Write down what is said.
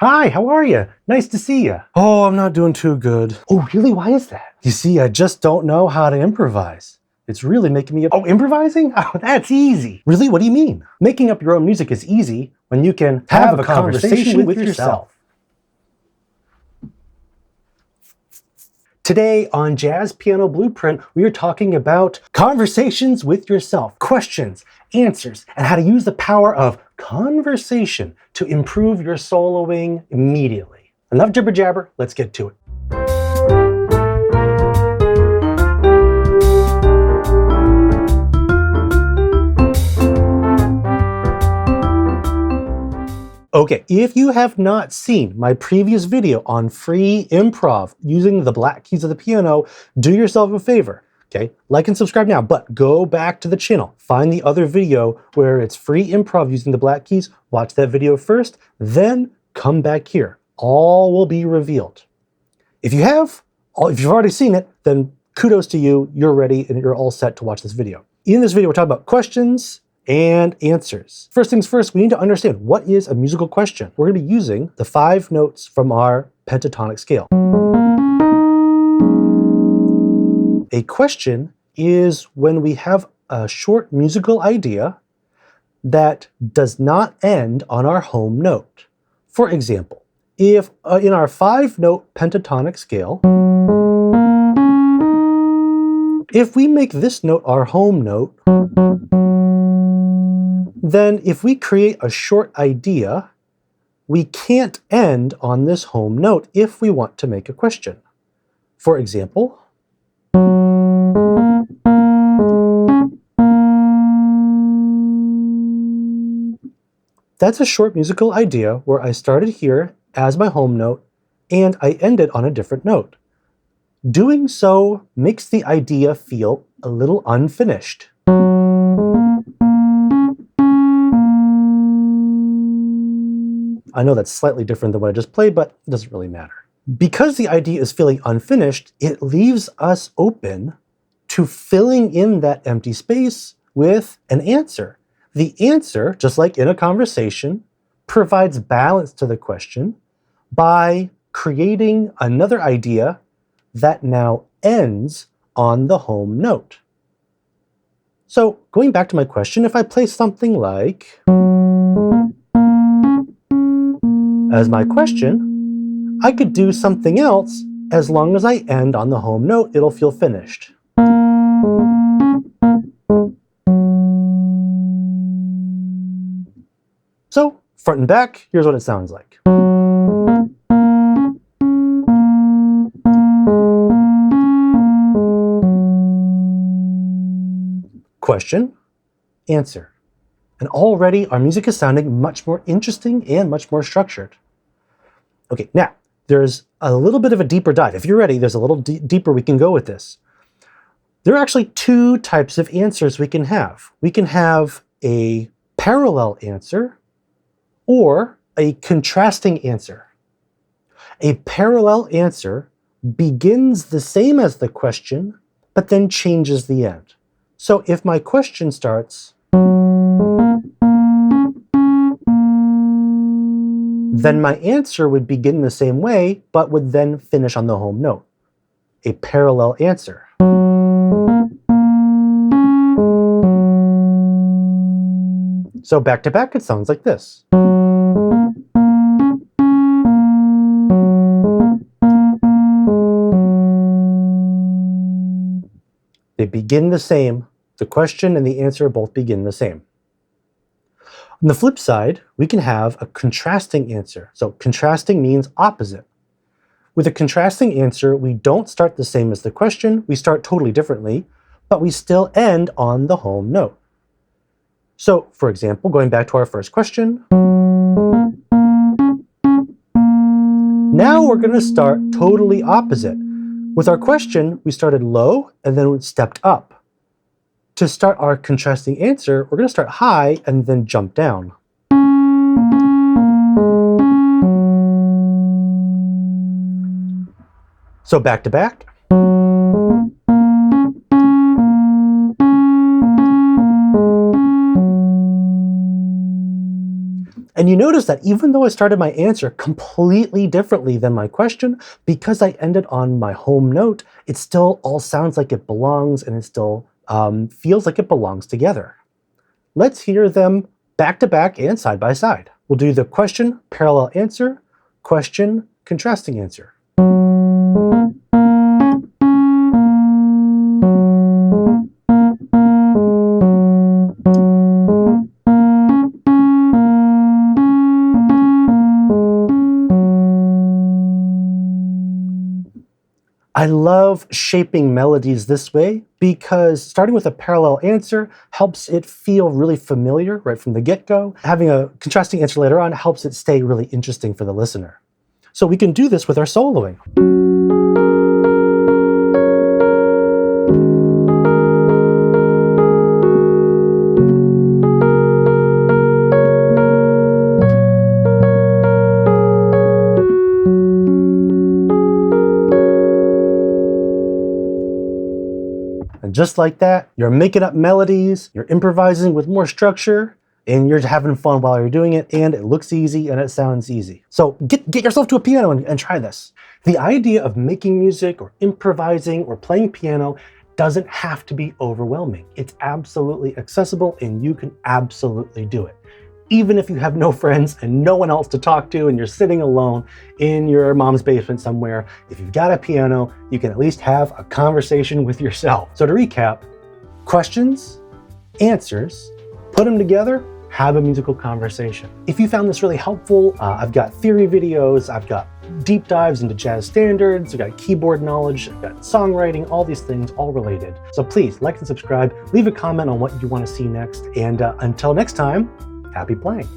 Hi, how are you? Nice to see you. Oh, I'm not doing too good. Oh, really? Why is that? You see, I just don't know how to improvise. It's really making me... Oh, improvising? Oh, that's easy. Really? What do you mean? Making up your own music is easy when you can Have a conversation with yourself. Today on Jazz Piano Blueprint, we are talking about conversations with yourself, questions, answers, and how to use the power of conversation to improve your soloing immediately. Enough jibber-jabber, let's get to it. Okay, if you have not seen my previous video on free improv using the black keys of the piano, do yourself a favor, okay? Like and subscribe now, but go back to the channel. Find the other video where it's free improv using the black keys. Watch that video first, then come back here. All will be revealed. If you've already seen it, then kudos to you. You're ready and you're all set to watch this video. In this video, we're talking about questions and answers. First things first, we need to understand what is a musical question. We're going to be using the 5 notes from our pentatonic scale. A question is when we have a short musical idea that does not end on our home note. For example, if in our 5-note pentatonic scale, if we make this note our home note, then if we create a short idea, we can't end on this home note if we want to make a question. For example, that's a short musical idea where I started here as my home note and I ended on a different note. Doing so makes the idea feel a little unfinished. I know that's slightly different than what I just played, but it doesn't really matter. Because the idea is feeling unfinished, it leaves us open to filling in that empty space with an answer. The answer, just like in a conversation, provides balance to the question by creating another idea that now ends on the home note. So going back to my question, if I play something like as my question, I could do something else. As long as I end on the home note, it'll feel finished. So, front and back, here's what it sounds like. Question, answer. And already our music is sounding much more interesting and much more structured. Okay, now there's a little bit of a deeper dive. If you're ready, there's a little deeper we can go with this. There are actually 2 types of answers we can have. We can have a parallel answer or a contrasting answer. A parallel answer begins the same as the question, but then changes the end. So if my question starts, then my answer would begin the same way, but would then finish on the home note. A parallel answer. So back to back, it sounds like this. They begin the same. The question and the answer both begin the same. On the flip side, we can have a contrasting answer. So contrasting means opposite. With a contrasting answer, we don't start the same as the question, we start totally differently, but we still end on the home note. So, for example, going back to our first question, now we're going to start totally opposite. With our question, we started low and then we stepped up. To start our contrasting answer, we're going to start high and then jump down. So back to back. And And you notice that even though I started my answer completely differently than my question, because I ended on my home note, it still all sounds like it belongs, and it still feels like it belongs together. Let's hear them back to back and side by side. We'll do the question, parallel answer, question, contrasting answer. I love shaping melodies this way because starting with a parallel answer helps it feel really familiar right from the get-go. Having a contrasting answer later on helps it stay really interesting for the listener. So we can do this with our soloing. And just like that, you're making up melodies, you're improvising with more structure, and you're having fun while you're doing it, and it looks easy and it sounds easy. So get yourself to a piano and try this. The idea of making music or improvising or playing piano doesn't have to be overwhelming. It's absolutely accessible and you can absolutely do it. Even if you have no friends and no one else to talk to and you're sitting alone in your mom's basement somewhere, if you've got a piano, you can at least have a conversation with yourself. So to recap, questions, answers, put them together, have a musical conversation. If you found this really helpful, I've got theory videos, I've got deep dives into jazz standards, I've got keyboard knowledge, I've got songwriting, all these things, all related. So please like and subscribe, leave a comment on what you want to see next, and until next time, happy playing.